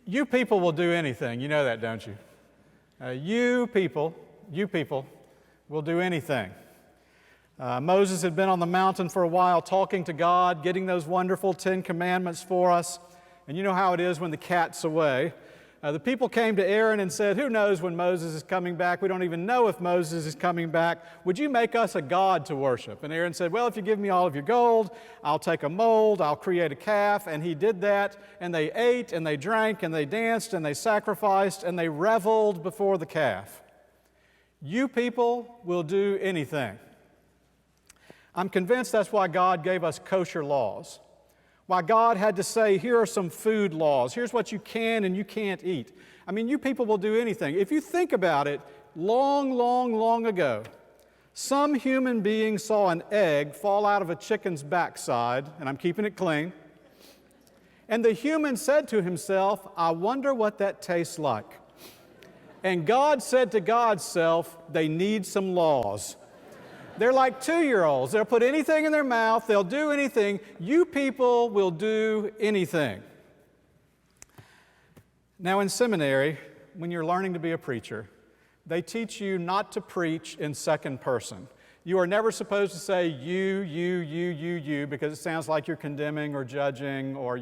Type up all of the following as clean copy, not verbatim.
You people will do anything. You know that, don't you? You people will do anything. Moses had been on the mountain for a while talking to God, getting those wonderful 10 commandments for us. And you know how it is when the cat's away. The people came to Aaron and said, who knows when Moses is coming back? We don't even know if Moses is coming back. Would you make us a god to worship? And Aaron said, well, if you give me all of your gold, I'll take a mold, I'll create a calf. And he did that, and they ate, and they drank, and they danced, and they sacrificed, and they reveled before the calf. You people will do anything. I'm convinced that's why God gave us kosher laws. Why God had to say, here are some food laws. Here's what you can and you can't eat. I mean, you people will do anything. If you think about it, long ago, some human being saw an egg fall out of a chicken's backside, and I'm keeping it clean, and the human said to himself, I wonder what that tastes like. And God said to God's self, they need some laws. They're like 2-year-olds. They'll put anything in their mouth. They'll do anything. You people will do anything. Now in seminary, when you're learning to be a preacher, they teach you not to preach in second person. You are never supposed to say you, because it sounds like you're condemning or judging or,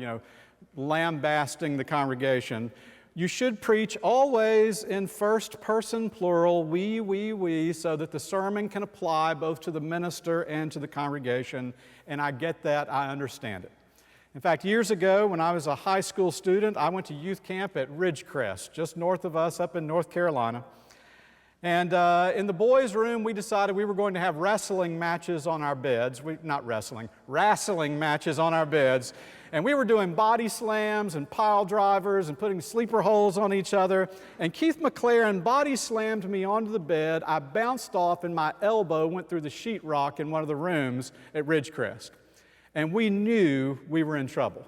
lambasting the congregation. You should preach always in first person plural, we, so that the sermon can apply both to the minister and to the congregation. And I get that, I understand it. In fact, years ago, when I was a high school student, I went to youth camp at Ridgecrest, just north of us up in North Carolina. And in the boys' room, we decided we were going to have wrestling matches on our beds. Wrestling matches on our beds. And we were doing body slams and pile drivers and putting sleeper holes on each other. And Keith McLaren body slammed me onto the bed. I bounced off and my elbow went through the sheetrock in one of the rooms at Ridgecrest. And we knew we were in trouble.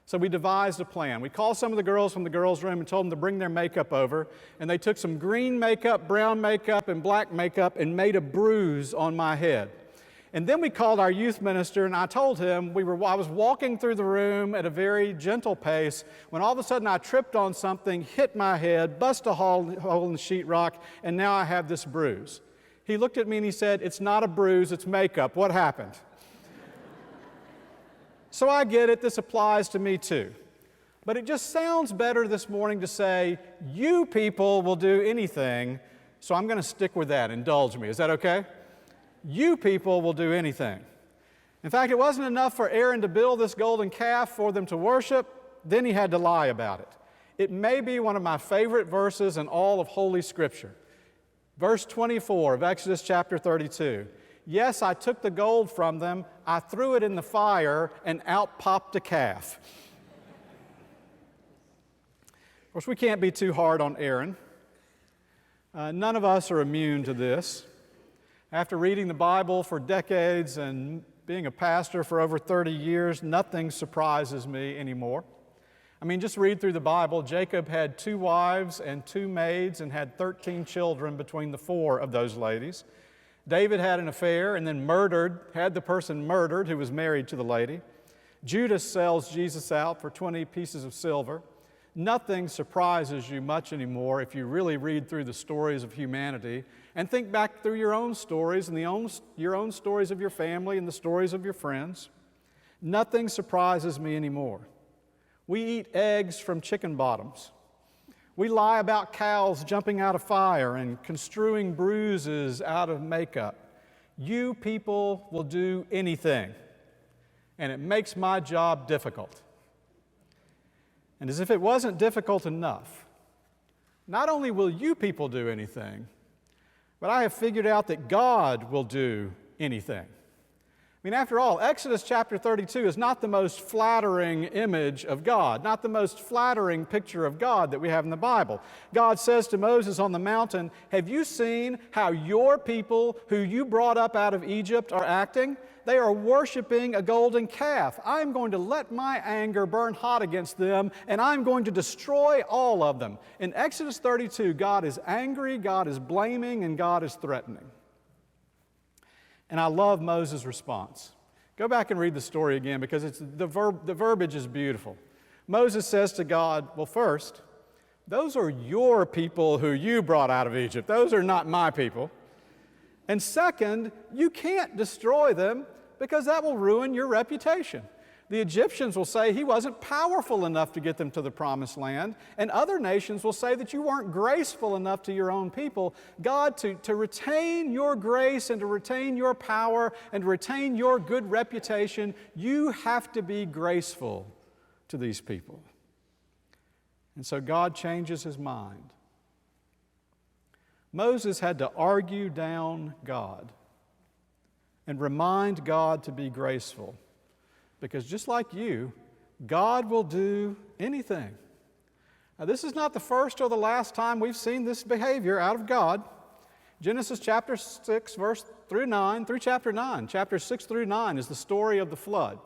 So we devised a plan. We called some of the girls from the girls' room and told them to bring their makeup over. And they took some green makeup, brown makeup, and black makeup and made a bruise on my head. And then we called our youth minister, and I told him I was walking through the room at a very gentle pace when all of a sudden I tripped on something, hit my head, bust a hole in the sheetrock, and now I have this bruise. He looked at me and he said, it's not a bruise, it's makeup. What happened? So I get it, this applies to me too. But it just sounds better this morning to say, you people will do anything, so I'm going to stick with that. Indulge me. Is that okay? You people will do anything. In fact, it wasn't enough for Aaron to build this golden calf for them to worship, then he had to lie about it. It may be one of my favorite verses in all of Holy Scripture. Verse 24 of Exodus chapter 32. Yes, I took the gold from them, I threw it in the fire, and out popped a calf. Of course, we can't be too hard on Aaron. None of us are immune to this. After reading the Bible for decades and being a pastor for over 30 years, nothing surprises me anymore. I mean, just read through the Bible. Jacob had 2 wives and 2 maids and had 13 children between the 4 of those ladies. David had an affair and then had the person murdered who was married to the lady. Judas sells Jesus out for 20 pieces of silver. Nothing surprises you much anymore if you really read through the stories of humanity and think back through your own stories and your own stories of your family and the stories of your friends. Nothing surprises me anymore. We eat eggs from chicken bottoms. We lie about cows jumping out of fire and construing bruises out of makeup. You people will do anything, and it makes my job difficult. And as if it wasn't difficult enough, not only will you people do anything, but I have figured out that God will do anything. I mean, after all, Exodus chapter 32 is not the most flattering image of God, not the most flattering picture of God that we have in the Bible. God says to Moses on the mountain, have you seen how your people who you brought up out of Egypt are acting? They are worshiping a golden calf. I'm going to let my anger burn hot against them, and I'm going to destroy all of them. In Exodus 32, God is angry, God is blaming, and God is threatening. And I love Moses' response. Go back and read the story again because the verbiage is beautiful. Moses says to God, well, first, those are your people who you brought out of Egypt. Those are not my people. And second, you can't destroy them because that will ruin your reputation. The Egyptians will say he wasn't powerful enough to get them to the promised land, and other nations will say that you weren't graceful enough to your own people. God, to retain your grace and to retain your power and to retain your good reputation, you have to be graceful to these people. And so God changes his mind. Moses had to argue down God and remind God to be graceful. Because just like you, God will do anything. Now, this is not the first or the last time we've seen this behavior out of God. Genesis chapter 6, verse through chapter 9. Chapters 6 through 9 is the story of the flood.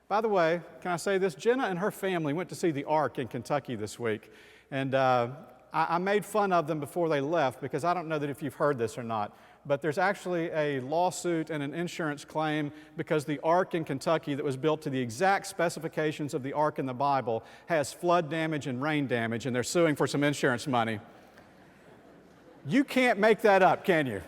By the way, can I say this? Jenna and her family went to see the Ark in Kentucky this week. And I made fun of them before they left because I don't know that if you've heard this or not, but there's actually a lawsuit and an insurance claim because the Ark in Kentucky that was built to the exact specifications of the Ark in the Bible has flood damage and rain damage, and they're suing for some insurance money. You can't make that up, can you?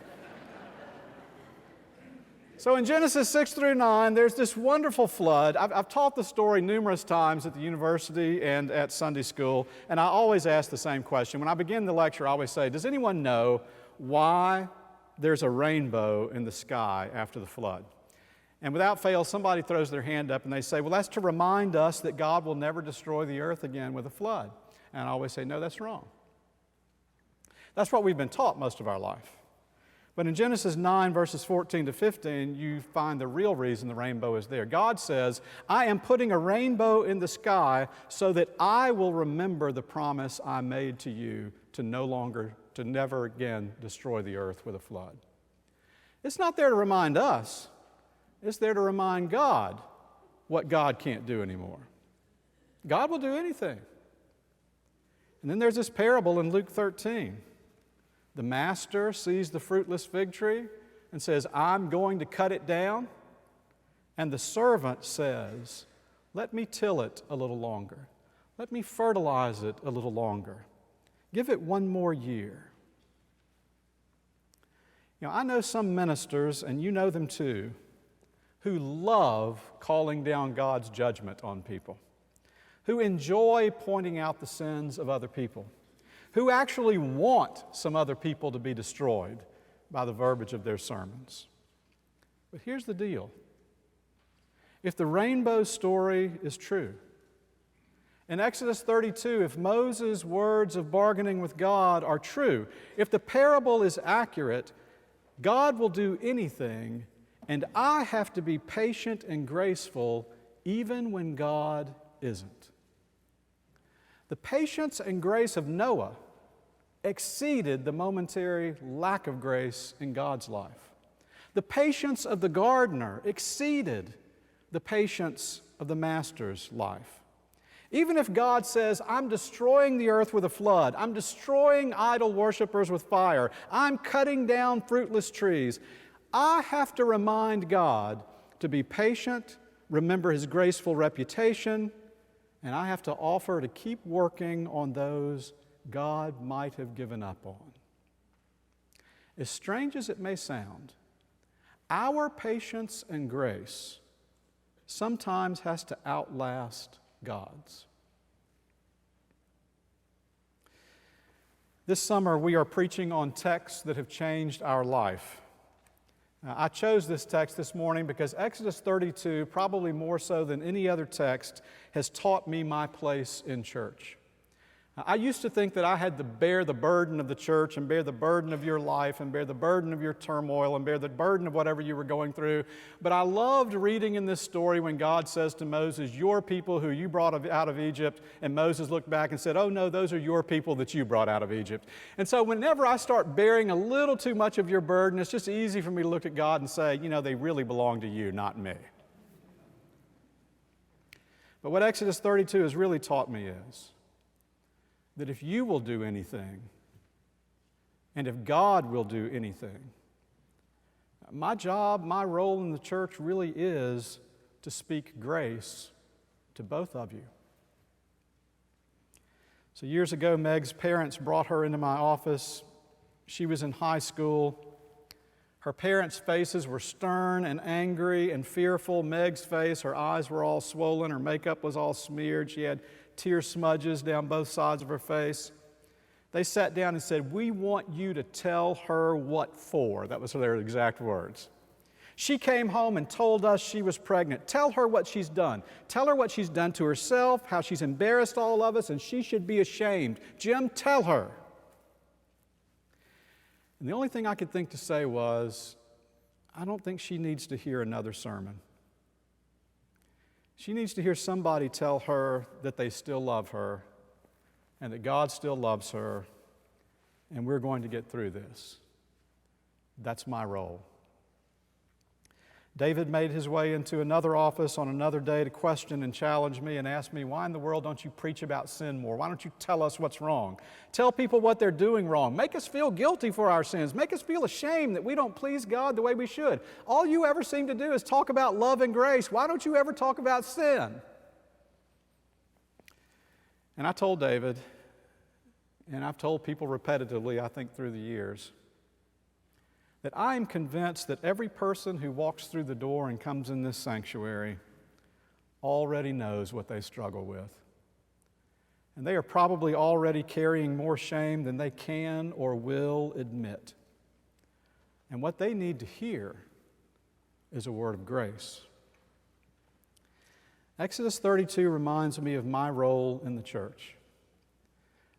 So in Genesis 6 through 9, there's this wonderful flood. I've taught the story numerous times at the university and at Sunday school, and I always ask the same question. When I begin the lecture, I always say, does anyone know why there's a rainbow in the sky after the flood? And without fail, somebody throws their hand up and they say, well, that's to remind us that God will never destroy the earth again with a flood. And I always say, no, that's wrong. That's what we've been taught most of our life. But in Genesis 9, verses 14 to 15, you find the real reason the rainbow is there. God says, I am putting a rainbow in the sky so that I will remember the promise I made to you to never again destroy the earth with a flood. It's not there to remind us. It's there to remind God what God can't do anymore. God will do anything. And then there's this parable in Luke 13. The master sees the fruitless fig tree and says, I'm going to cut it down. And the servant says, let me till it a little longer. Let me fertilize it a little longer. Give it one more year. You know, I know some ministers, and you know them too, who love calling down God's judgment on people, who enjoy pointing out the sins of other people, who actually want some other people to be destroyed by the verbiage of their sermons. But here's the deal. If the rainbow story is true, in Exodus 32, if Moses' words of bargaining with God are true, if the parable is accurate, God will do anything, and I have to be patient and graceful even when God isn't. The patience and grace of Noah exceeded the momentary lack of grace in God's life. The patience of the gardener exceeded the patience of the master's life. Even if God says, I'm destroying the earth with a flood, I'm destroying idol worshipers with fire, I'm cutting down fruitless trees, I have to remind God to be patient, remember His graceful reputation, and I have to offer to keep working on those God might have given up on. As strange as it may sound, our patience and grace sometimes has to outlast God's. This summer, we are preaching on texts that have changed our life. I chose this text this morning because Exodus 32, probably more so than any other text, has taught me my place in church. I used to think that I had to bear the burden of the church and bear the burden of your life and bear the burden of your turmoil and bear the burden of whatever you were going through. But I loved reading in this story when God says to Moses, your people who you brought out of Egypt, and Moses looked back and said, oh no, those are your people that you brought out of Egypt. And so whenever I start bearing a little too much of your burden, it's just easy for me to look at God and say, you know, they really belong to you, not me. But what Exodus 32 has really taught me is that if you will do anything, and if God will do anything, my job, my role in the church really is to speak grace to both of you. So years ago, Meg's parents brought her into my office. She was in high school. Her parents' faces were stern and angry and fearful. Meg's face, her eyes were all swollen. Her makeup was all smeared. She had tear smudges down both sides of her face. They sat down and said, "We want you to tell her what for." That was their exact words. She came home and told us she was pregnant. Tell her what she's done. Tell her what she's done to herself, how she's embarrassed all of us, and she should be ashamed. Jim, tell her. And the only thing I could think to say was, I don't think she needs to hear another sermon. She needs to hear somebody tell her that they still love her and that God still loves her, and we're going to get through this. That's my role. David made his way into another office on another day to question and challenge me and ask me, "Why in the world don't you preach about sin more? Why don't you tell us what's wrong? Tell people what they're doing wrong. Make us feel guilty for our sins. Make us feel ashamed that we don't please God the way we should. All you ever seem to do is talk about love and grace. Why don't you ever talk about sin?" And I told David, and I've told people repetitively, I think through the years, that I am convinced that every person who walks through the door and comes in this sanctuary already knows what they struggle with. And they are probably already carrying more shame than they can or will admit. And what they need to hear is a word of grace. Exodus 32 reminds me of my role in the church.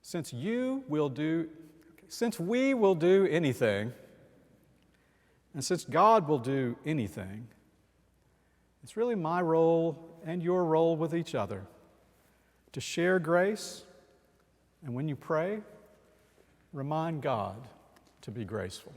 Since we will do anything, and since God will do anything, it's really my role and your role with each other to share grace, and when you pray, remind God to be graceful.